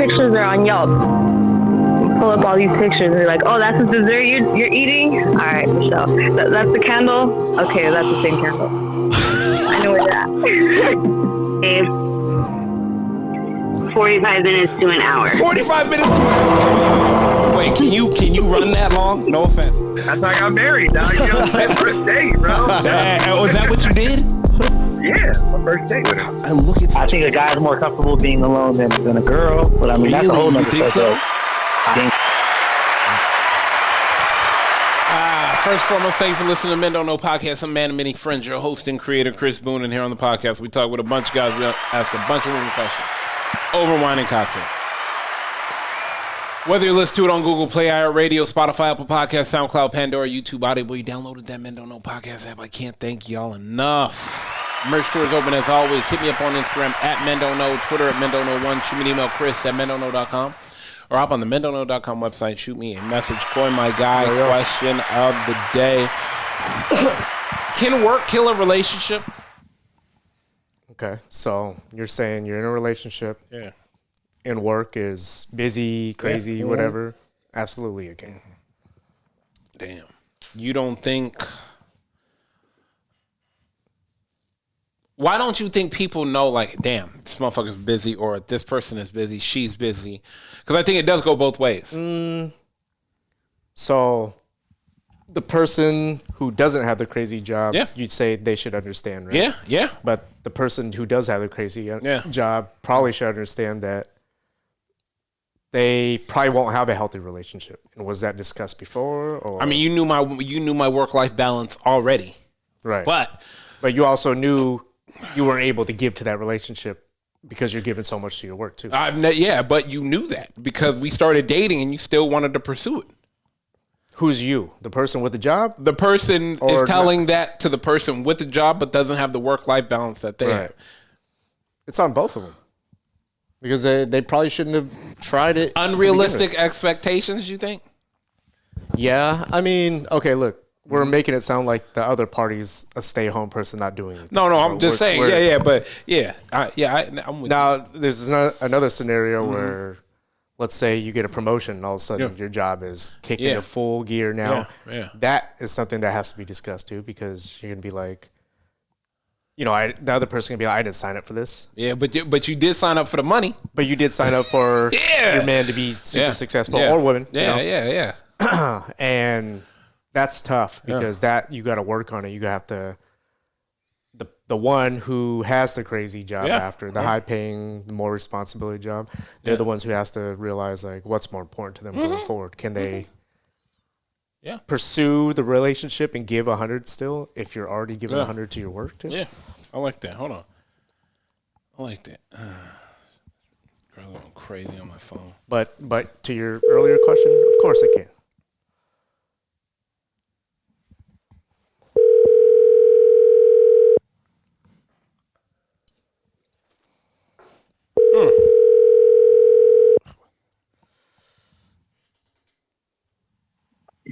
pictures are on Yelp. Pull up all these pictures and you're like, oh, that's the dessert you're eating? All right, Michelle. That's the candle? Okay, that's the same candle. I know where that. 45 minutes to an hour. 45 minutes to an hour. Wait, can you run that long? No offense. That's how I got married, dog. You know, first date, bro. Was that what you did? Yeah, my first date with her. And look at I think a guy's more comfortable being alone than a girl, but I mean, that's a whole nother think so? First and foremost, thank you for listening to Men Don't Know Podcast. I'm Man of Many Friends, your host and creator, Chris Boone, and here on the podcast, we talk with a bunch of guys. We ask a bunch of women questions over wine and cocktail. Whether you listen to it on Google Play, iHeartRadio, Spotify, Apple Podcasts, SoundCloud, Pandora, YouTube, Audible, you downloaded that Men Don't Know Podcast app. I can't thank y'all enough. Merch store is open as always. Hit me up on Instagram at Men Don't Know, Twitter at Men Don't Know 1. Shoot me an email, Chris at mendontknow.com. Or hop on the mendontknow.com website. Shoot me a message. Coin my guy. Question of the day. Can work kill a relationship? Okay, so you're saying you're in a relationship. Yeah. And work is busy, crazy, whatever. Absolutely it can. Damn. You don't think... Why don't you think people know, like, damn, this motherfucker's busy, or this person is busy, she's busy? Because I think it does go both ways. So the person who doesn't have the crazy job, you'd say they should understand, right? Yeah. But the person who does have the crazy job probably should understand that they probably won't have a healthy relationship. And was that discussed before? Or? I mean, you knew my work-life balance already. Right. But you also knew you weren't able to give to that relationship because you're giving so much to your work too. But you knew that because we started dating and you still wanted to pursue it. Who's you? The person with the job? The person is telling that to the person with the job but doesn't have the work-life balance that they have. It's on both of them. Because they probably shouldn't have tried it. Unrealistic expectations, you think? Yeah. I mean, okay, look. We're making it sound like the other party's a stay-home person not doing anything. No, I'm just saying. I'm with now, there's another scenario where, let's say you get a promotion and all of a sudden your job is kicked into full gear now. That is something that has to be discussed too, because you're going to be like, the other person can be like, I didn't sign up for this. Yeah, but you did sign up for the money. But you did sign up for your man to be super successful or women. Yeah. And that's tough because that you got to work on it. You have to the one who has the crazy job after the high paying, more responsibility job. They're the ones who has to realize like what's more important to them going forward. Can they pursue the relationship and give 100 still if you're already giving 100 to your work too? Yeah, I like that. Hold on, I like that. Girl, I'm going crazy on my phone. But to your earlier question, of course it can.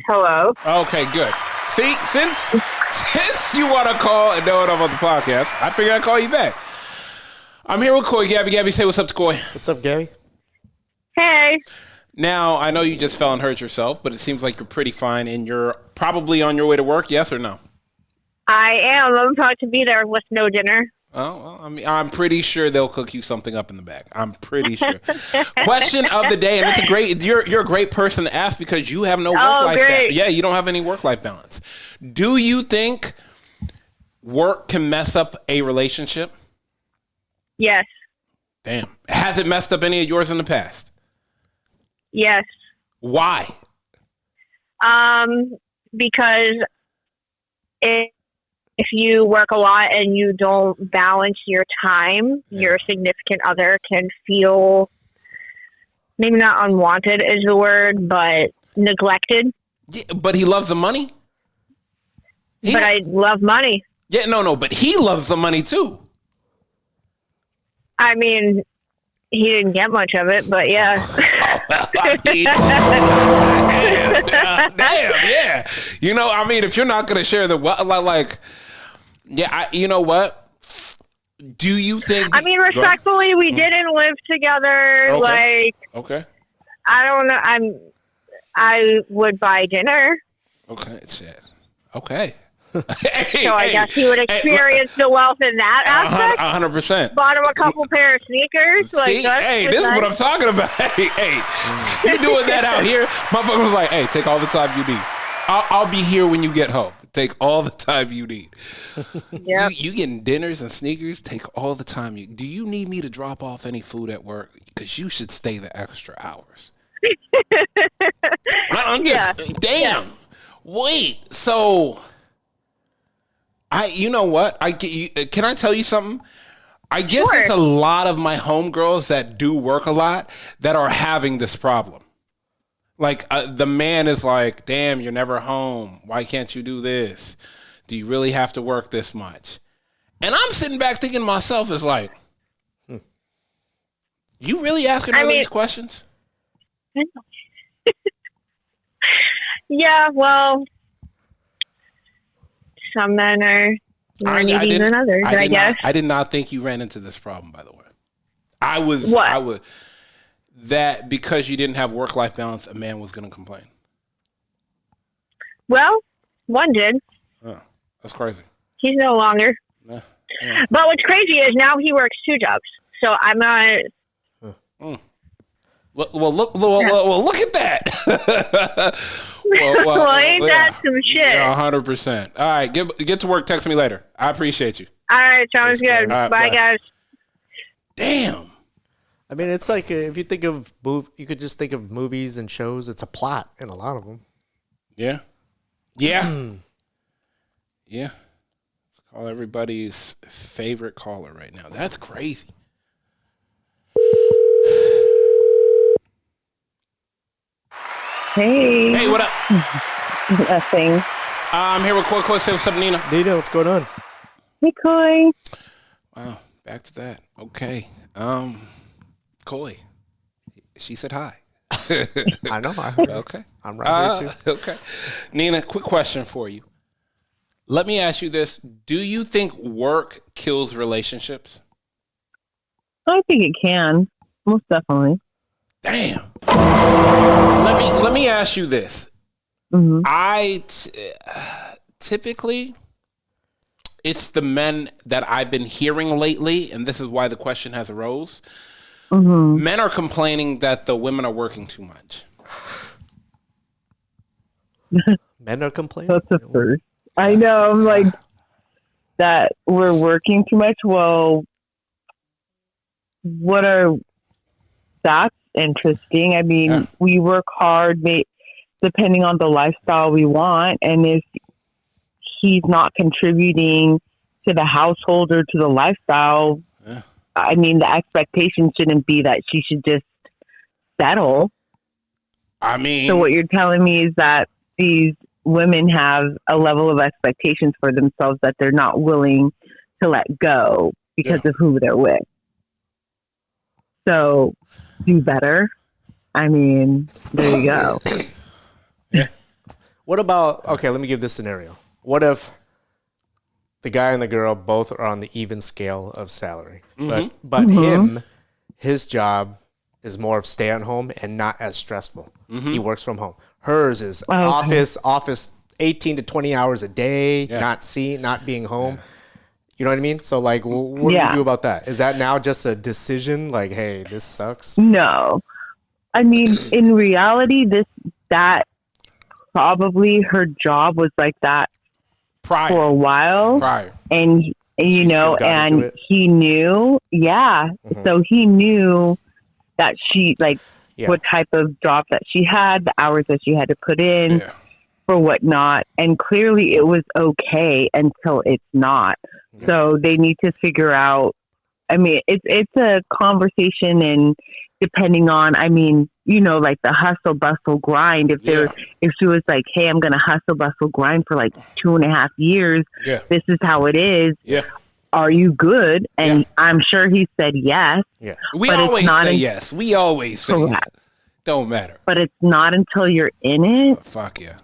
Hello. Okay, good. See, since you want to call and know what I'm on the podcast, I figured I'd call you back. I'm here with Coy. Gabby, say what's up to Coy. What's up, Gabby? Hey. Now, I know you just fell and hurt yourself, but it seems like you're pretty fine and you're probably on your way to work, yes or no? I am. I'm about to be there with no dinner. Oh, well, I mean, I'm pretty sure they'll cook you something up in the back. I'm pretty sure. Question of the day, and it's you're a great person to ask because you have no work-life balance. Yeah, you don't have any work-life balance. Do you think work can mess up a relationship? Yes. Damn. Has it messed up any of yours in the past? Yes. Why? Because if you work a lot and you don't balance your time, your significant other can feel maybe not unwanted is the word, but neglected. Yeah, but he loves the money. But I love money. Yeah, no, but he loves the money too. I mean, he didn't get much of it, but yeah. Damn, yeah. You know, I mean, if you're not going to share the, you know what? Do you think? I mean, respectfully, we didn't live together. Okay. Like, okay. I don't know. I would buy dinner. Okay. Shit. Okay. So I guess he would experience the wealth in that aspect. 100%. Bought him a couple pair of sneakers. See, this is what I'm talking about. Hey, you doing that out here? Motherfucker was like, hey, take all the time you need. I'll be here when you get home. Take all the time you need. Yep. You getting dinners and sneakers? Take all the time you. Do you need me to drop off any food at work? Because you should stay the extra hours. I'm just damn. Yeah. Wait, so you know what? Can I tell you something? I guess it's a lot of my homegirls that do work a lot that are having this problem. Like the man is like, damn, you're never home. Why can't you do this? Do you really have to work this much? And I'm sitting back thinking to myself, is like, you really asking all these questions? Yeah, well, some men are more needy than others, I guess. I did not think you ran into this problem, by the way. I would. That because you didn't have work-life balance, a man was going to complain. Well, one did. Oh, that's crazy. He's no longer. Yeah. But what's crazy is now he works 2 jobs. So I'm not. Well, look at that. Ain't that some shit? Yeah, 100%. All right, get to work. Text me later. I appreciate you. All right, sounds good. Right, bye, guys. Damn. I mean, it's like if you think of you could just think of movies and shows. It's a plot in a lot of them. Yeah. Yeah. Yeah. Let's call everybody's favorite caller right now. That's crazy. Hey. Hey, what up? Nothing. I'm here with Koi. Say what's up, Nina. Nina, what's going on? Hey, Koi. Wow, back to that. Okay. Koi. She said hi. I know. I heard. Okay. I'm right here, too. Okay. Nina, quick question for you. Let me ask you this. Do you think work kills relationships? I think it can. Most definitely. Damn. Let me ask you this. Mm-hmm. Typically, it's the men that I've been hearing lately, and this is why the question has arose. Mm-hmm. Men are complaining that the women are working too much. Men are complaining? That's the first. I know. I'm like, that we're working too much. Well, that's interesting. I mean, we work hard, depending on the lifestyle we want. And if he's not contributing to the household or to the lifestyle, I mean, the expectation shouldn't be that she should just settle. I mean, so what you're telling me is that these women have a level of expectations for themselves that they're not willing to let go because of who they're with. So do better. I mean, there you go. Yeah. What about, okay, let me give this scenario. What if the guy and the girl both are on the even scale of salary, but his job is more of stay at home and not as stressful. He works from home. Hers is office 18 to 20 hours a day, not being home. You know what I mean? So like, what do you do about that? Is that now just a decision? Like, hey, this sucks. No, I mean, in reality, that probably her job was like that for a while, and you know, and he knew, so he knew that she what type of job that she had, the hours that she had to put in for whatnot, and clearly it was okay until it's not. So they need to figure out. I mean, it's a conversation, and depending on, I mean, you know, like the hustle bustle grind. If she was like, hey, I'm going to hustle bustle grind for like 2.5 years. This is how it is. Are you good? And I'm sure he said yes. We always say yes. We always say yes. Don't matter. But it's not until you're in it. Fuck yeah.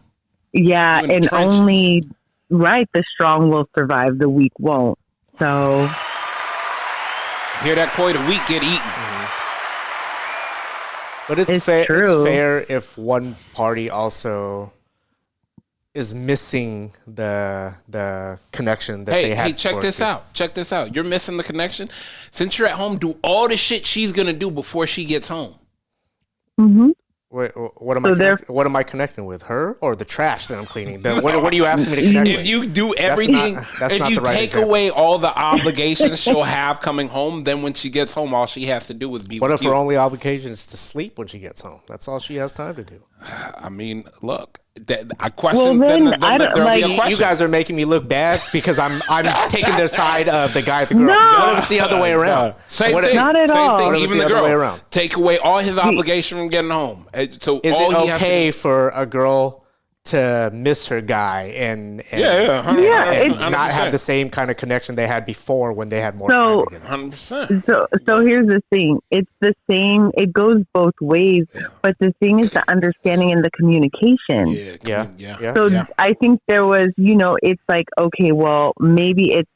Yeah, and only the strong will survive, the weak won't. So Hear that, Coy? The weak get eaten. But it's fair. True. It's fair if one party also is missing the connection that they had. Hey, check this out. Check this out. You're missing the connection. Since you're at home, do all the shit she's gonna do before she gets home. Mm-hmm. Wait, what am I connecting with? Her or the trash that I'm cleaning? What are you asking me to connect with? If you do everything, if you take away all the obligations she'll have coming home, then when she gets home, all she has to do is be with you. What if her only obligation is to sleep when she gets home? That's all she has time to do. I mean, look. I question. Well, then I don't, like, you guys are making me look bad because I'm taking their side of the guy with the girl. No. What if it's the other way around? Same thing. Not at all. Same thing. Even the girl. Take away all his obligation from getting home. So is it okay for a girl to miss her guy and not have the same kind of connection they had before when they had more time together? 100%. So here's the thing. It's the same. It goes both ways. Yeah. But the thing is the understanding and the communication. Yeah. So I think there was, it's like, okay, well, maybe it's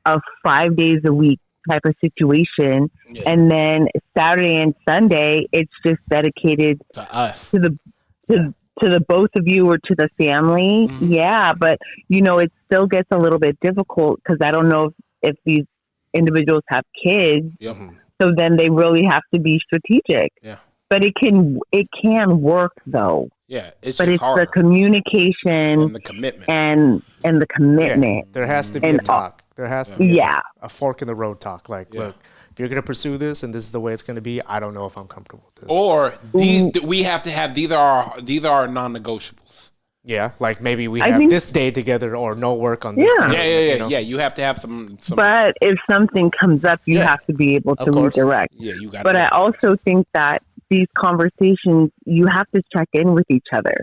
a 5 days a week type of situation. Yeah. And then Saturday and Sunday, it's just dedicated to us. To the both of you or to the family. Mm-hmm. Yeah. But, it still gets a little bit difficult because I don't know if these individuals have kids. Yep. So then they really have to be strategic. Yeah. But it can work though. Yeah. It's the communication and the commitment. And the commitment. Yeah. There has to be a talk. There has to be a fork in the road talk. Like, look, if you're going to pursue this and this is the way it's going to be, I don't know if I'm comfortable with this. Or we have to have these are non-negotiables. Yeah, like maybe we have this day together or no work on this day. Yeah. You have to have some. But if something comes up, you have to be able to redirect. Yeah, you got. But I also think that these conversations, you have to check in with each other.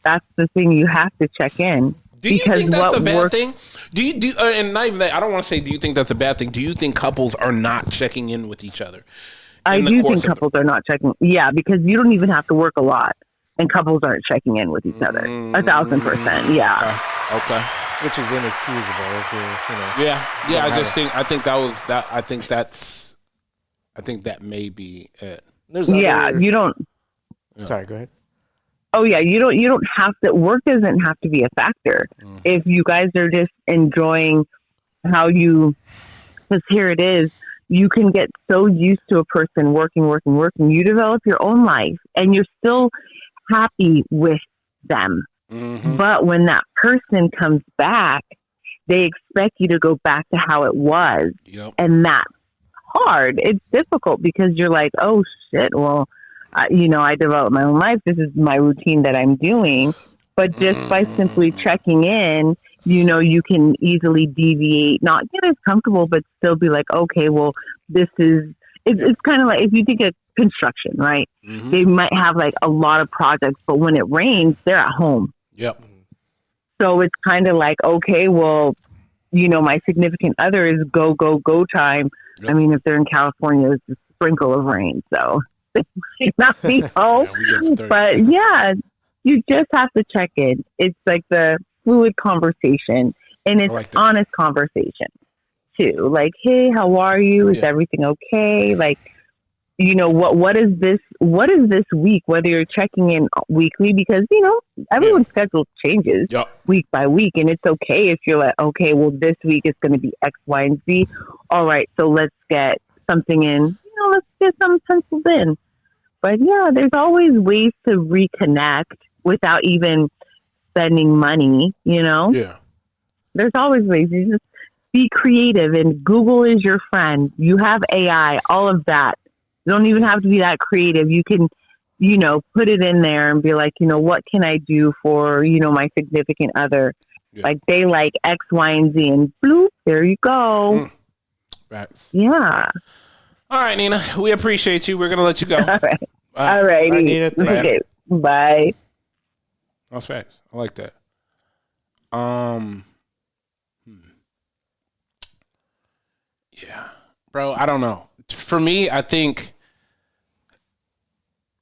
That's the thing. You have to check in. Do you think that's a bad thing? Do you and not even that? I don't want to say. Do you think that's a bad thing? Do you think couples are not checking in with each other? I do think couples are not checking. Yeah, because you don't even have to work a lot, and couples aren't checking in with each other. 1,000%. Yeah. Okay. Which is inexcusable if you Yeah. I think that may be it. You don't. Sorry. Go ahead. Oh yeah, you don't have to. Work doesn't have to be a factor. If you guys are just enjoying because here it is, you can get so used to a person working. You develop your own life, and you're still happy with them. Mm-hmm. But when that person comes back, they expect you to go back to how it was, and that's hard. It's difficult because you're like, oh shit, well. I developed my own life. This is my routine that I'm doing. But just by simply checking in, you can easily deviate, not get as comfortable, but still be like, okay, well, it's kind of like if you think of construction, right? Mm-hmm. They might have like a lot of projects, but when it rains, they're at home. Yep. So it's kind of like, okay, well, my significant other is go time. Yep. I mean, if they're in California, it's a sprinkle of rain. So not be home. But you just have to check in. It's like the fluid conversation, and it's honest conversation too. Like, hey, how are you? Is everything okay? Like, what is this week? Whether you're checking in weekly, because everyone's schedule changes week by week, and it's okay if you're like, okay, well, this week is going to be X, Y, and Z. All right, so let's get something in. Let's get some pencils in. But there's always ways to reconnect without even spending money, Yeah. There's always ways. You just be creative, and Google is your friend. You have AI, all of that. You don't even have to be that creative. You can, put it in there and be like, what can I do for, my significant other? Yeah. Like they like X, Y, and Z, and bloop, there you go. Right. Yeah. All right, Nina, we appreciate you. We're going to let you go. All right. All righty. Bye, Nina. Okay. Bye. That's facts. I like that. Yeah. Bro, I don't know. For me, I think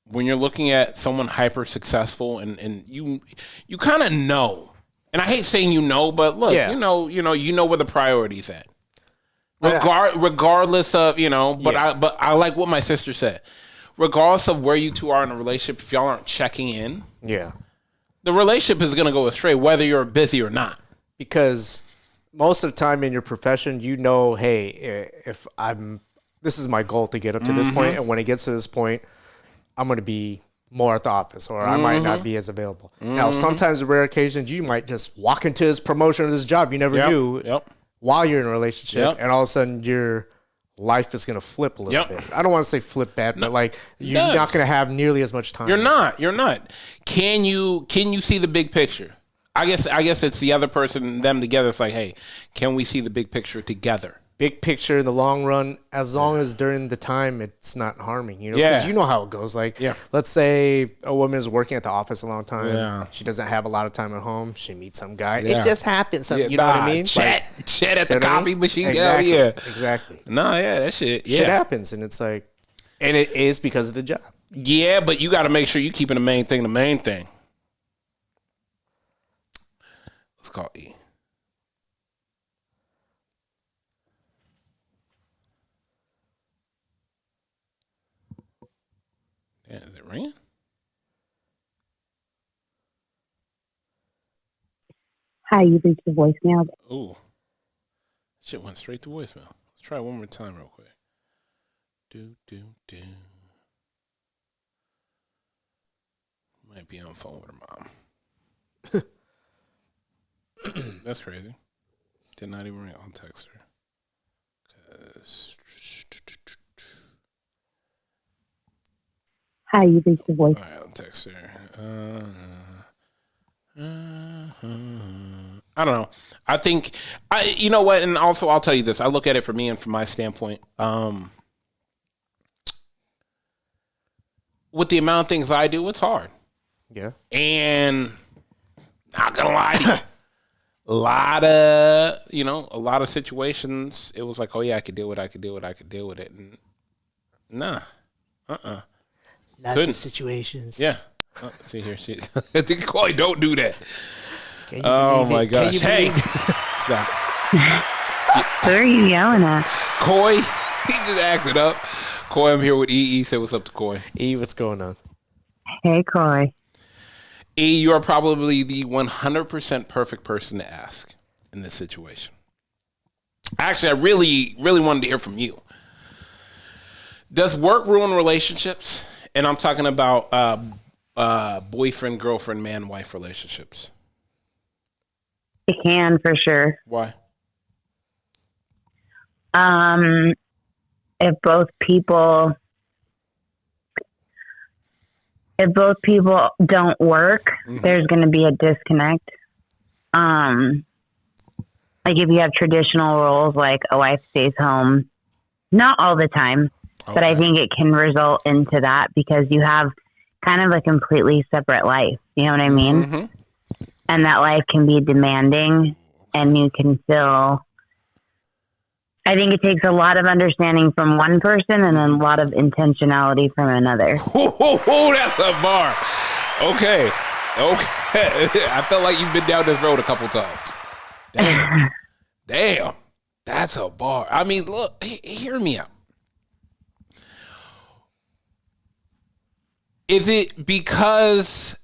when you're looking at someone hyper successful and you kind of know, and I hate saying but look, you know where the priority's at. Regardless of, but Yeah. I like what my sister said. Regardless of where you two are in a relationship, if y'all aren't checking in, Yeah. the relationship is going to go astray whether you're busy or not. Because most of the time in your profession, hey, this is my goal to get up to this point, and when it gets to this point, I'm going to be more at the office, or I might not be as available. Now, sometimes, rare occasions, you might just walk into this promotion or this job you never knew while you're in a relationship, and all of a sudden your life is going to flip a little bit. I don't want to say flip bad, but like you're not going to have nearly as much time. You're not. Can you see the big picture? I guess it's the other person, them together. It's like, hey, can we see the big picture together? Big picture in the long run, as long as during the time it's not harming, because you know how it goes. Like, let's say a woman is working at the office a long time. Yeah. She doesn't have a lot of time at home. She meets some guy. Yeah. It just happens. You know what I mean? Chat at the copy machine. Exactly. Yeah. Exactly. That shit. Shit happens, and it's like, and it is because of the job. Yeah, but you got to make sure you're keeping the main thing. Let's call E. Yeah, is it ringing? Hi, you reached the voicemail. Ooh. Shit went straight to voicemail. Let's try it one more time real quick. Do. Might be on the phone with her mom. That's crazy. Did not even ring. I'll text her. Hi, you reached the voice. All right, I'll text her. I don't know. I think you know what, and also I'll tell you this. I look at it from me and from my standpoint. With the amount of things I do, it's hard. Yeah. And not gonna lie to you. A lot of situations, it was like, oh yeah, I could deal with it. And nah. Lots of situations. Yeah. Oh, see here, shit. I think Koi, don't do that. Oh my gosh. Hey. Stop. Who are you yelling at? Koi, he just acted up. Koi, I'm here with E. Say what's up to Koi. E, what's going on? Hey, Koi. E, you are probably the 100% perfect person to ask in this situation. Actually, I really, really wanted to hear from you. Does work ruin relationships? And I'm talking about boyfriend, girlfriend, man, wife relationships. It can, for sure. Why? If both people don't work, there's going to be a disconnect. Like if you have traditional roles, like a wife stays home, not all the time, but I think it can result into that because you have kind of a completely separate life. You know what I mean? Mm-hmm. And that life can be demanding and you can feel, I think it takes a lot of understanding from one person and then a lot of intentionality from another. Oh, that's a bar. Okay. I felt like you've been down this road a couple times. Damn. That's a bar. I mean, look, hear me out. Is it because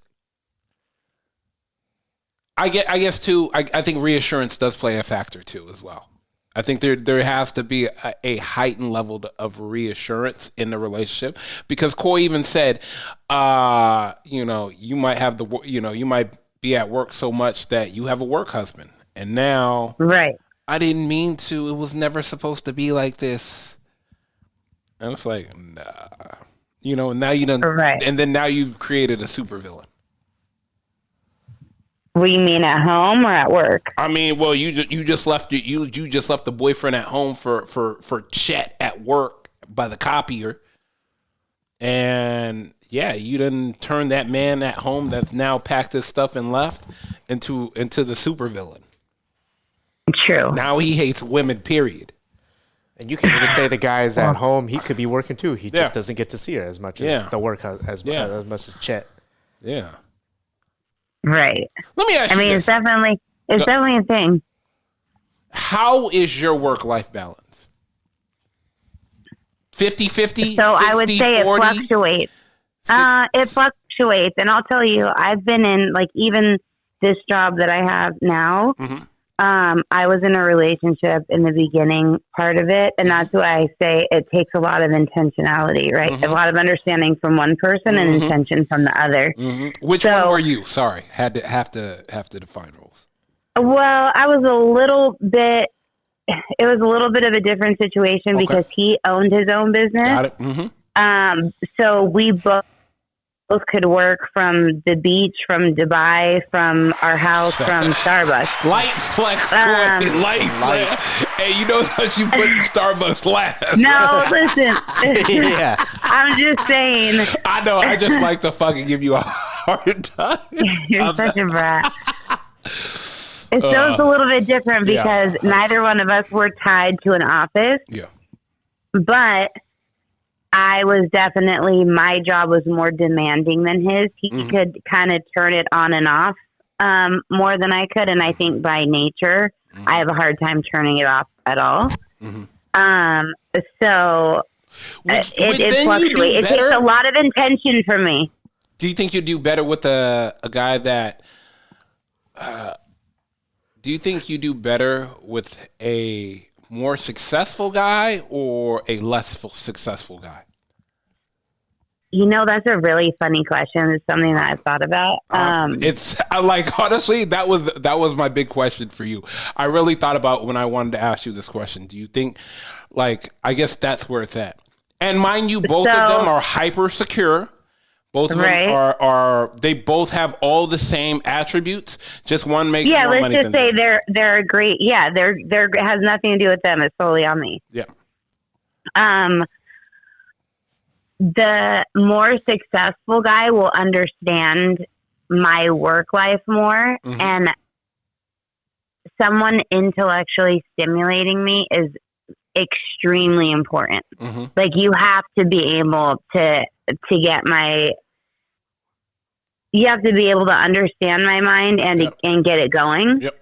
I guess too, I think reassurance does play a factor too as well. I think there has to be a heightened level of reassurance in the relationship because Coy even said, you might have you might be at work so much that you have a work husband, and now, right? I didn't mean to. It was never supposed to be like this. And it's like, nah, and now you done, right? And then now you've created a supervillain. What do you mean, at home or at work? I mean, well, you just left you just left the boyfriend at home for chat at work by the copier, and yeah, you done turned that man at home that's now packed his stuff and left into the supervillain. True. Now he hates women. Period. And you can even say the guy's at home. He could be working too. He just doesn't get to see her as much as the work as much as Chet. Yeah. Right. Let me ask you this. It's definitely a thing. How is your work-life balance? 50-50? So 60, I would say 40? It fluctuates. It fluctuates. And I'll tell you, I've been in, like, even this job that I have now, I was in a relationship in the beginning part of it. And that's why I say it takes a lot of intentionality, right? A lot of understanding from one person and intention from the other. Which one were you? Sorry. Have to define roles. Well, I was a little bit, it was a little bit of a different situation because he owned his own business. Got it. So we both could work from the beach, from Dubai, from our house, from Starbucks. Light flex, light flex. Hey, you know how you put Starbucks last? No, right? listen. Yeah. I'm just saying. I know. I just like to fucking give you a hard time. You're such a brat. So it's a little bit different because neither one of us were tied to an office. Yeah. But I was definitely, my job was more demanding than his. He could kind of turn it on and off more than I could. And I think by nature, I have a hard time turning it off at all. So it fluctuates. It takes a lot of intention from me. Do you think you do better with a guy that... do you think you do better with a more successful guy or a less successful guy? You know, that's a really funny question. It's something that I've thought about. It's like, honestly, that was my big question for you. I really thought about when I wanted to ask you this question. Do you think, like, I guess that's where it's at. And mind you, both of them are hyper secure. Both of them are they both have all the same attributes. Just one makes more money. Yeah, let's just say they're great. Yeah, they're has nothing to do with them. It's solely on me. Yeah. The more successful guy will understand my work life more, and someone intellectually stimulating me is extremely important. Like, you have to be able to get my. You have to be able to understand my mind and get it going. Yep.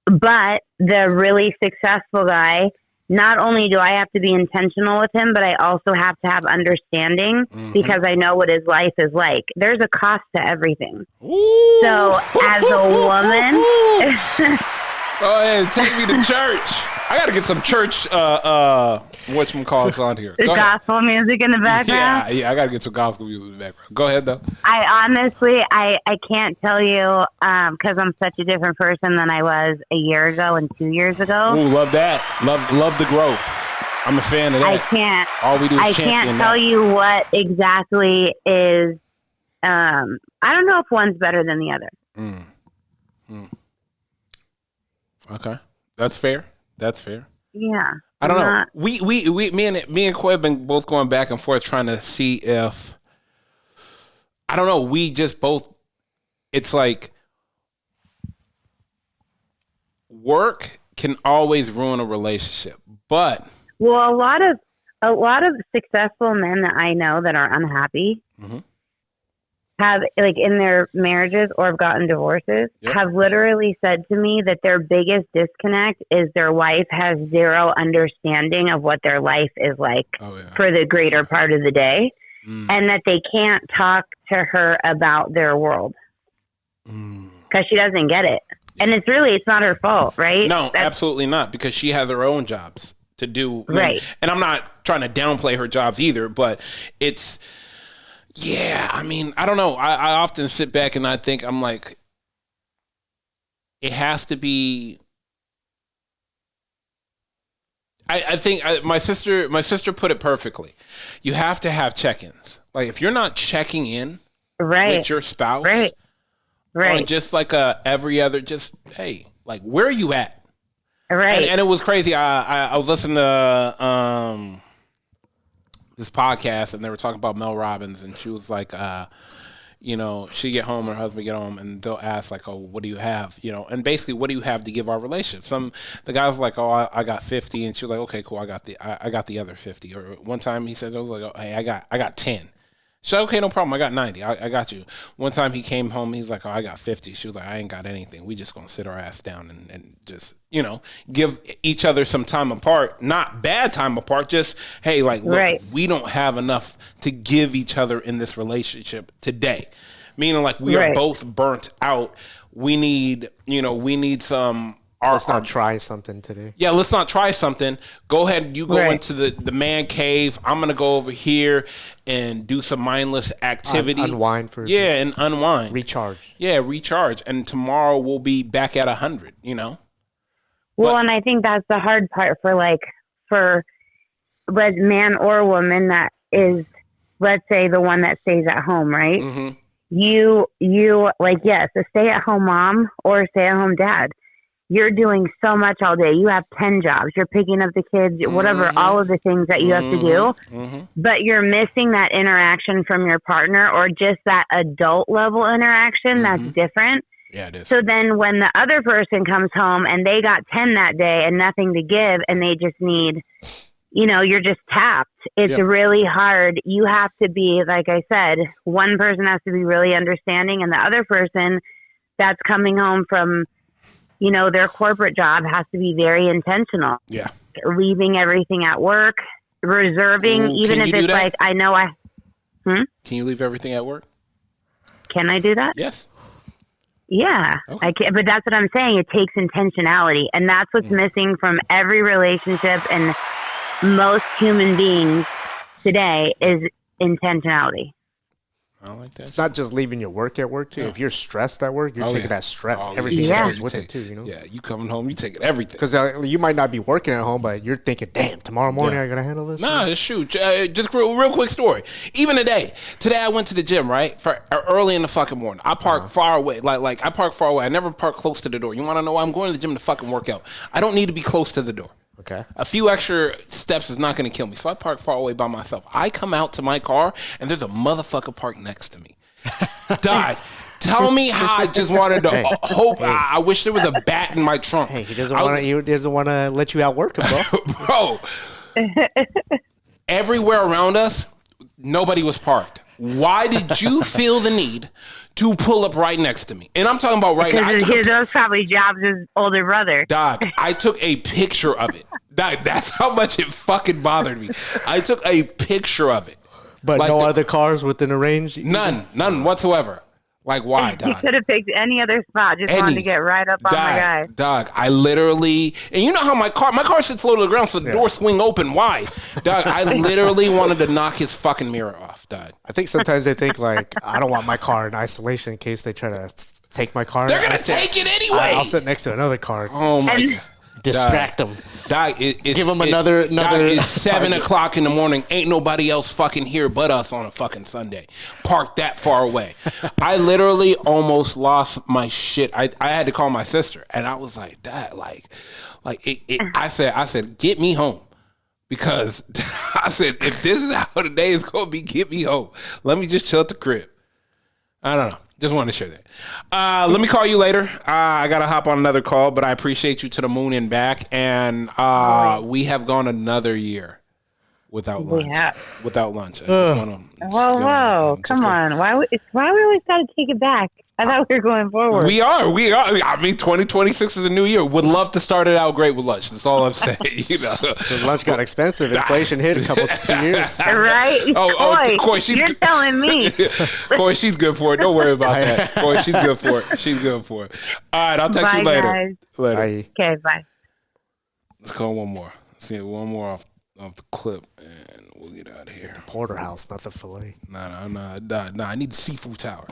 But the really successful guy, not only do I have to be intentional with him, but I also have to have understanding because I know what his life is like. There's a cost to everything. Ooh. So as a woman... Go ahead, take me to church. I got to get some church, whatchamacallits on here. Gospel music in the background? Yeah, I got to get some gospel music in the background. Go ahead, though. I honestly, I can't tell you because I'm such a different person than I was a year ago and 2 years ago. Ooh, love that. Love the growth. I'm a fan of that. I can't. All we do is I can't tell you what exactly is. I don't know if one's better than the other. Okay, that's fair. Yeah, I don't know. Me and Coy have been both going back and forth trying to see if I don't know. We just both. It's like work can always ruin a relationship, but a lot of successful men that I know that are unhappy have, like, in their marriages or have gotten divorces, have literally said to me that their biggest disconnect is their wife has zero understanding of what their life is like for the greater part of the day, and that they can't talk to her about their world because she doesn't get it. And it's not her fault, right? No, absolutely not, because she has her own jobs to do. Right. And I'm not trying to downplay her jobs either, but it's... Yeah, I mean, I don't know. I often sit back and I think, I'm like, it has to be. I think my sister put it perfectly. You have to have check-ins. Like, if you're not checking in with your spouse, right, on just like every other, just, hey, like, where are you at? Right. And it was crazy. I was listening to this podcast, and they were talking about Mel Robbins, and she was like, she get home, her husband get home, and they'll ask, like, oh, what do you have? And basically, what do you have to give our relationship? The guy was like, oh, I got 50, and she was like, okay, cool, I got the other 50. Or one time he said, I was like, oh, hey, I got 10. She's like, okay, no problem. I got 90. I got you. One time he came home, he's like, oh, I got 50. She was like, I ain't got anything. We just gonna sit our ass down and just, give each other some time apart. Not bad time apart. Just, hey, like, look, we don't have enough to give each other in this relationship today. Meaning, like, we are both burnt out. We need some. Let's not try something today. Yeah, let's not try something. Go ahead. You go into the man cave. I'm going to go over here and do some mindless activity. Unwind and unwind. Recharge. Yeah, recharge. And tomorrow we'll be back at 100, Well, and I think that's the hard part for man or woman that is, let's say, the one that stays at home, right? Mm-hmm. You yes, a stay-at-home mom or a stay-at-home dad. You're doing so much all day. You have 10 jobs. You're picking up the kids, whatever, all of the things that you have to do. But you're missing that interaction from your partner or just that adult level interaction that's different. Yeah, it is. So then when the other person comes home and they got 10 that day and nothing to give and they just need, you're just tapped. It's really hard. You have to be, like I said, one person has to be really understanding and the other person that's coming home from their corporate job has to be very intentional. Yeah. Leaving everything at work, reserving, even if it's like, I know Can you leave everything at work? Can I do that? Yes. Yeah, okay. I can, but that's what I'm saying. It takes intentionality, and that's what's missing from every relationship and most human beings today is intentionality. I like that. It's not just leaving your work at work too. Yeah. If you're stressed at work, you're taking that stress, everything goes with it too. Yeah, you coming home, you taking everything. Because you might not be working at home, but you're thinking, "Damn, tomorrow morning I gotta handle this." Nah, shoot. Just real quick story. Even today I went to the gym for early in the fucking morning. I park far away, like I park far away. I never park close to the door. You want to know why I'm going to the gym to fucking work out? I don't need to be close to the door. Okay. A few extra steps is not going to kill me. So I park far away by myself. I come out to my car and there's a motherfucker parked next to me. Die. Tell me how I just wanted to hope. I wish there was a bat in my trunk. Hey, he doesn't want to let you outwork him, bro. Everywhere around us, nobody was parked. Why did you feel the need to pull up right next to me? And I'm talking about right now. Those probably Jobs' older brother. Dog, I took a picture of it. Dog, that's how much it fucking bothered me. I took a picture of it. But no other cars within a range? None whatsoever. Like, why, dog? You could have picked any other spot. Just wanted to get right up on my guy. Dog, I literally... And you know how my car sits low to the ground, so the door swing open. Why? Dog, I literally wanted to knock his fucking mirror off, dog. I think sometimes they think, like, I don't want my car in isolation in case they try to take my car. They're going to take it anyway. I'll sit next to another car. Oh, my God. Distract them. Give them another. It's 7 o'clock in the morning. Ain't nobody else fucking here but us on a fucking Sunday. Parked that far away. I literally almost lost my shit. I had to call my sister, and I was like, "Dad, I said, get me home." Because I said, if this is how the day is going to be, get me home. Let me just chill at the crib. I don't know. Just wanted to share that. Let me call you later. I got to hop on another call, but I appreciate you to the moon and back. And we have gone another year without lunch. Without lunch. Whoa. Come on. Why we always got to take it back? I thought we were going forward. We are. I mean, 2026 is a new year. Would love to start it out great with lunch. That's all I'm saying. So lunch got expensive. Inflation hit a 2 years. Right? Coy, you're telling me. Coy, she's good for it. Don't worry about that. Coy, she's good for it. All right, I'll text you later. Guys. Later. Okay, bye. Let's call one more. Let's see one more off the clip, and we'll get out of here. Porterhouse, not the filet. Nah. I need the seafood tower.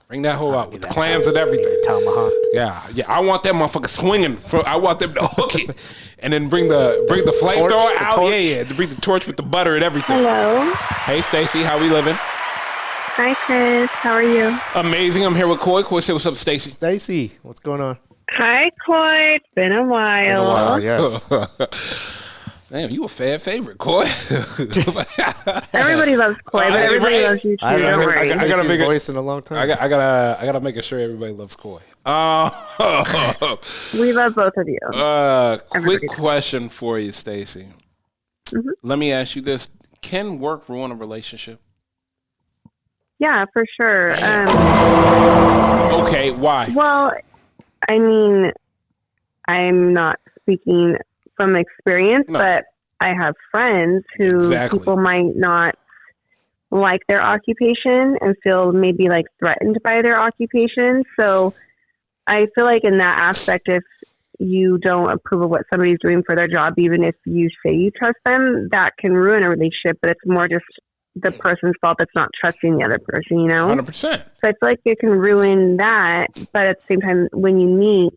Bring that whole out with the clams and everything. Tomahawk. Yeah. I want that motherfucker swinging. I want them to hook it, and then bring the flamethrower out. Yeah. To bring the torch with the butter and everything. Hello. Hey, Stacy, how we living? Hi, Chris. How are you? Amazing. I'm here with Coy. Coy, say what's up, Stacy. Stacy, what's going on? Hi, Coy. It's been a while. Yes. Damn, you a fan favorite, Coy. Everybody loves Coy, but everybody loves you too. I Don't worry. I gotta make voice in a long time. I gotta make sure everybody loves Coy. We love both of you. Quick question for you, Stacy. Mm-hmm. Let me ask you this: can work ruin a relationship? Yeah, for sure. Okay, why? Well, I mean, I'm not speaking from experience, but I have friends who people might not like their occupation and feel maybe like threatened by their occupation. So I feel like in that aspect, if you don't approve of what somebody's doing for their job, even if you say you trust them, that can ruin a relationship, but it's more just the person's fault that's not trusting the other person, 100%. So I feel like it can ruin that, but at the same time, when you meet,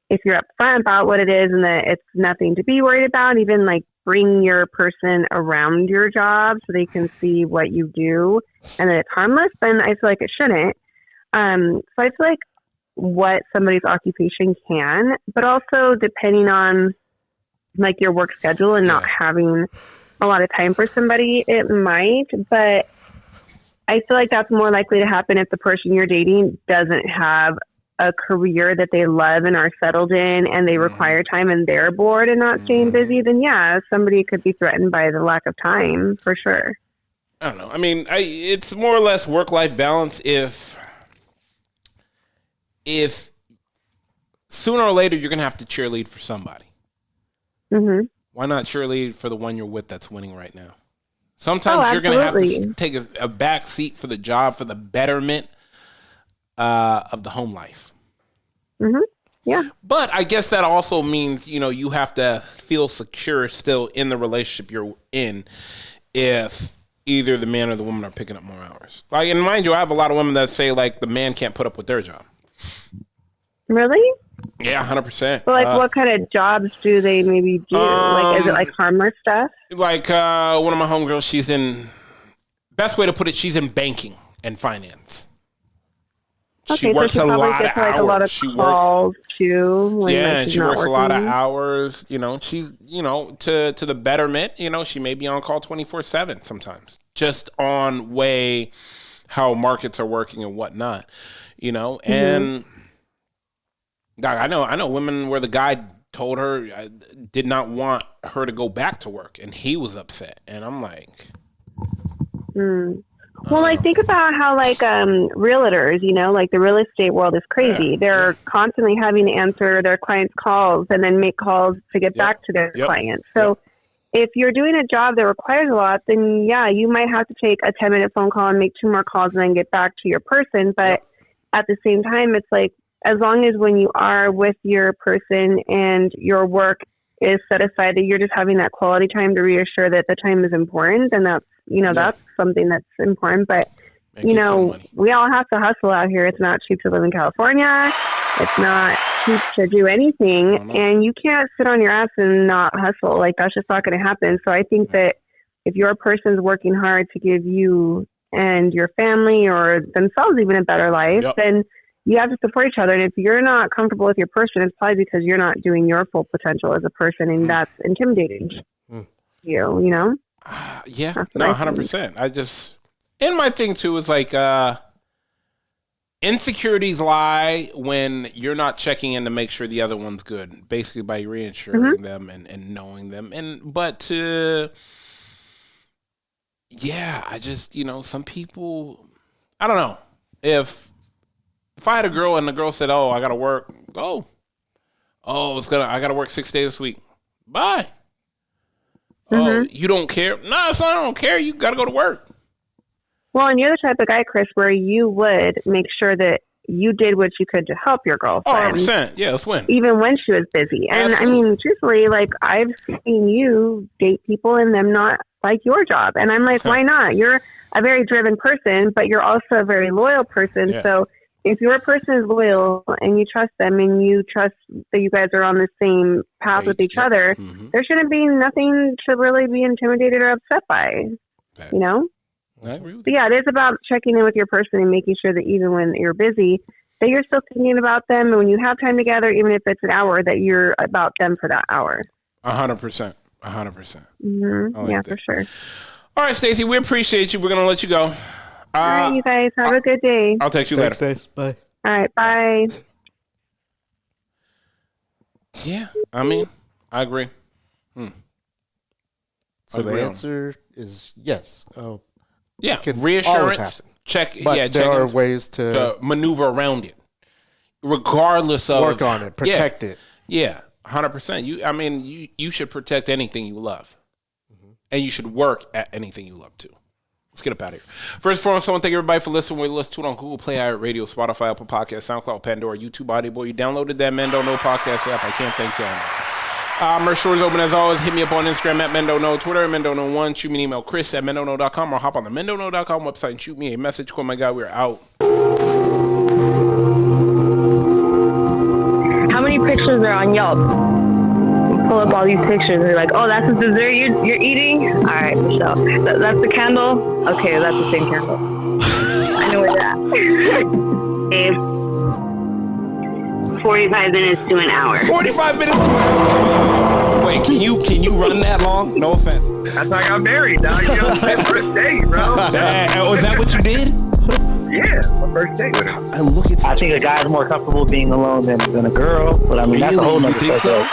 if you're upfront about what it is and that it's nothing to be worried about, even like bring your person around your job so they can see what you do and that it's harmless, then I feel like it shouldn't. So I feel like what somebody's occupation can, but also depending on like your work schedule and not having a lot of time for somebody, it might, but I feel like that's more likely to happen if the person you're dating doesn't have a career that they love and are settled in and they require time and they're bored and not staying busy, then somebody could be threatened by the lack of time for sure. I don't know. I mean, it's more or less work-life balance if sooner or later you're going to have to cheerlead for somebody. Mm-hmm. Why not cheerlead for the one you're with that's winning right now? Sometimes you're going to have to take a back seat for the job, for the betterment of the home life. Mm-hmm. Yeah. But I guess that also means, you have to feel secure still in the relationship you're in if either the man or the woman are picking up more hours. Like, and mind you, I have a lot of women that say, like, the man can't put up with their job. Really? Yeah, 100%. Well, like, what kind of jobs do they maybe do? Like, is it like harmless stuff? Like, one of my homegirls, she's in, best way to put it, she's in banking and finance. Okay, she works so she a lot gets, of like, hours. A lot of calls too. She works a lot of hours. She's to the betterment. She may be on call 24/7 sometimes, just on way how markets are working and whatnot. And I know women where the guy told her did not want her to go back to work, and he was upset. And I'm like. Well, like, think about how, like, realtors, like the real estate world is crazy. They're constantly having to answer their clients' calls and then make calls to get back to their clients. So if you're doing a job that requires a lot, then, you might have to take a 10-minute phone call and make 2 more calls and then get back to your person. But at the same time, it's like, as long as when you are with your person and your work is set aside that you're just having that quality time to reassure that the time is important, then that's, that's something that's important. But, we all have to hustle out here. It's not cheap to live in California. It's not cheap to do anything. And you can't sit on your ass and not hustle. Like, that's just not going to happen. So I think that if your person's working hard to give you and your family or themselves even a better life, then you have to support each other. And if you're not comfortable with your person, it's probably because you're not doing your full potential as a person, and that's intimidating you, Yeah, no, 100%. And my thing too is like, insecurities lie when you're not checking in to make sure the other one's good, basically by reassuring them and knowing them. I just, some people, I don't know. If I had a girl and the girl said, "Oh, I got to work," I got to work 6 days this week. Bye. Oh, you don't care? No, son, I don't care. You got to go to work. Well, and you're the type of guy, Chris, where you would make sure that you did what you could to help your girlfriend. 100%. Yeah, let's win. Even when she was busy. And absolutely. I mean, truthfully, like, I've seen you date people and them not like your job. And I'm like, why not? You're a very driven person, but you're also a very loyal person. Yeah. So if your person is loyal and you trust them and you trust that you guys are on the same path with each other, there shouldn't be nothing to really be intimidated or upset by, I agree with you. But it is about checking in with your person and making sure that even when you're busy, that you're still thinking about them. And when you have time together, even if it's an hour, that you're about them for that hour. 100%. 100%. Like for sure. All right, Stacey, we appreciate you. We're going to let you go. All right, you guys. Have a good day. I'll text you later. Thanks, bye. All right, bye. Yeah, I mean, I agree. So the answer is yes. Yeah, reassurance, there are ways to maneuver around it, regardless of work on it, protect it. Yeah, 100%. You should protect anything you love, and you should work at anything you love too. Let's get up out of here. First and foremost, I want to thank everybody for listening. We listen to it on Google Play, iHeartRadio, Spotify, Apple Podcasts, SoundCloud, Pandora, YouTube, Audible. You downloaded that Men Don't Know podcast app. I can't thank y'all enough. Merch store is open as always. Hit me up on Instagram at Men Don't Know, Twitter at Men Don't Know 1. Shoot me an email, Chris at mendontknow.com, or hop on the mendontknow.com website and shoot me a message. Oh my God, we're out. How many pictures are on Yelp? Pull up all these pictures and you're like, oh, that's the dessert you're eating? All right, Michelle. That's the candle? Okay, that's the same candle. I know where you're at. 45 minutes to an hour. 45 minutes to an hour? Wait, can you run that long? No offense. That's how I got married, dog. You know, first date, bro. Was that what you did? Yeah, my first date with him. I think a guy's more comfortable being alone than a girl, but I mean, that's a whole nother thing. So?